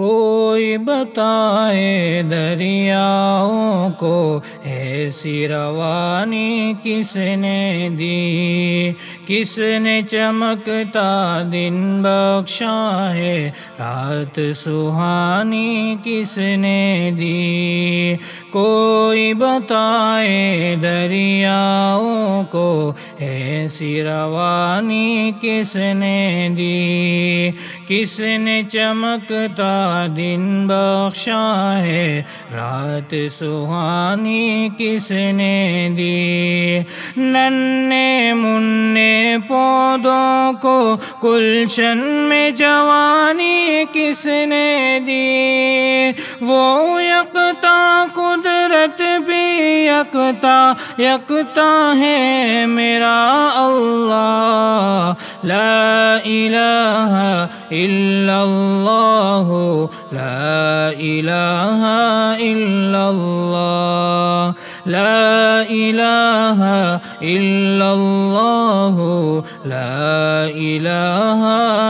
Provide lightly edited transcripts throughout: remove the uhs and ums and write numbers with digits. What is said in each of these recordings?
کوئی بتائے دریاؤں کو ایسی روانی کس نے دی، کس نے چمکتا دن بخشا ہے، رات سہانی کس نے دی۔ کوئی بتائے دریاؤں کو ایسی روانی کس نے دی، کس نے چمکتا دن بخشا ہے، رات سہانی کس نے دی۔ ننھے منھے پودوں کو گلشن میں جوانی کس نے دی، وہ یکتا قدرت بھی یکتا ہے میرا اللہ، لا الہ الا اللہ، لا الہ الا اللہ، لا الہ الا اللہ، لا الہ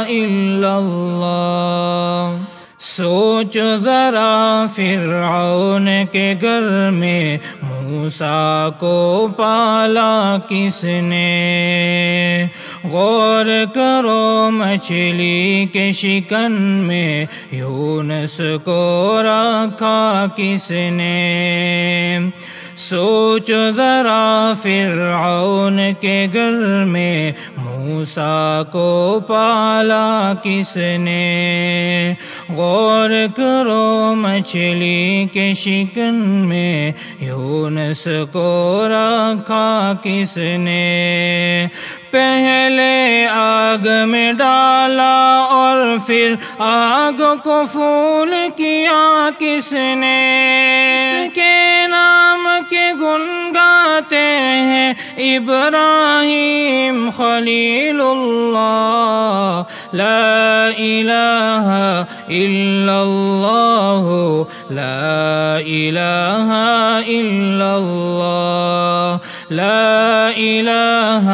الا اللہ۔ سوچو ذرا فرعون کے گھر میں موسیٰ کو پالا کس نے، غور کرو مچھلی کے شکن میں یونس کو رکھا کس نے۔ سوچو ذرا فرعون کے گھر میں موسیٰ کو پالا کس نے، غور کرو مچھلی کے شکن میں یونس کو رکھا کس نے۔ پہلے آگ میں ڈالا اور پھر آگ کو پھول کیا کس نے، کے نام کے گن گاتے ہیں ابراہیم خلیل اللہ، لا الہ الا اللہ، لا الہ الا اللہ، لا الہ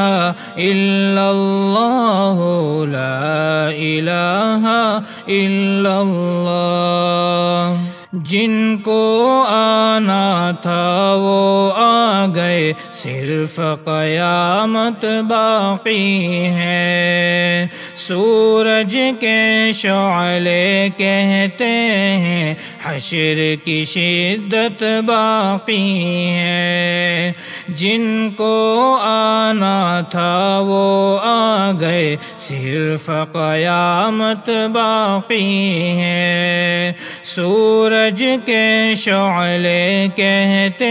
الا اللہ، لا الہ الا اللہ۔ جن کو آنا تھا وہ آ گئے، صرف قیامت باقی ہے۔ سورج کے شعلے کہتے ہیں حشر کی شدت باقی ہے۔ جن کو آنا تھا وہ آ گئے، صرف قیامت باقی ہے۔ سورج کے شعلے کہتے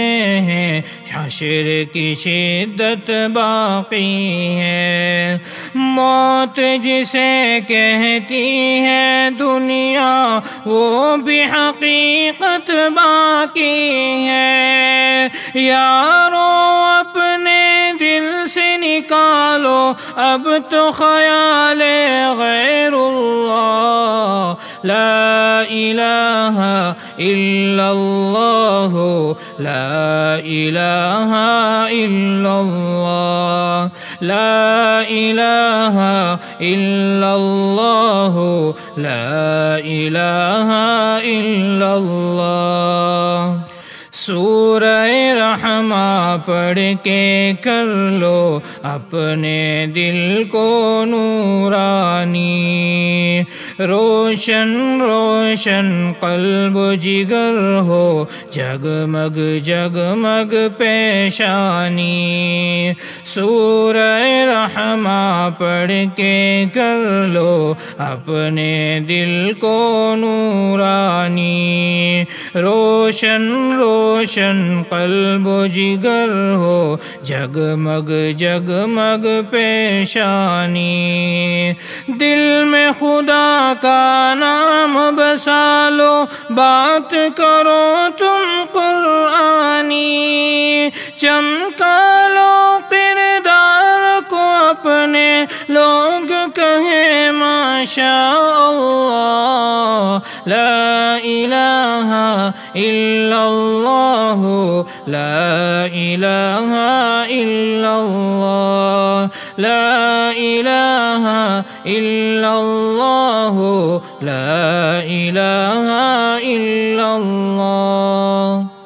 ہیں حشر کی شدت باقی ہے۔ موت جسے کہتی ہے دنیا وہ بھی حقیقت باقی ہے۔ یارو اپنے دل سے نکالو اب تو خیال غیر اللہ، لا الہ الا اللہ، لا الہ الا اللہ، لا الہ الا اللہ، لا الہ الا اللہ۔ سورہ رحمہ پڑھ کے کر لو اپنے دل کو نورانی، روشن روشن قلب و جگر ہو، جگمگ جگمگ پیشانی۔ سورہ رحمہ پڑھ کے کر لو اپنے دل کو نورانی، روشن روشن قلب و جگر ہو، جگمگ جگمگ پیشانی۔ دل میں خدا کا نام بسا لو، بات کرو تم قرآنی، چمکا لو کردار کو اپنے، لوگ کہیں ماشاء اللہ، لا الہ الا اللہ، لا الہ الا اللہ، لا الہ الا اللہ، لا الہ الہ